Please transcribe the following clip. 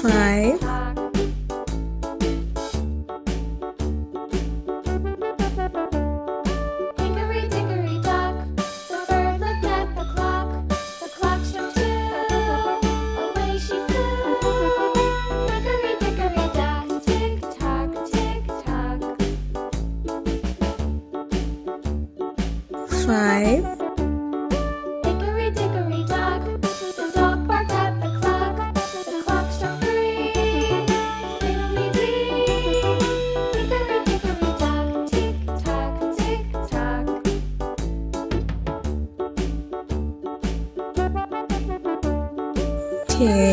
5. Hickory dickory dock, the bird looked at the clock. The clock struck 2, away she flew. Hickory dickory dock, tick tock, tick tock. 5. Hickory dickory dock, the dog barked at the clock. The clock struck 3, fiddly-dee. Hickory dickory dock, tick tock, tick tock. Okay.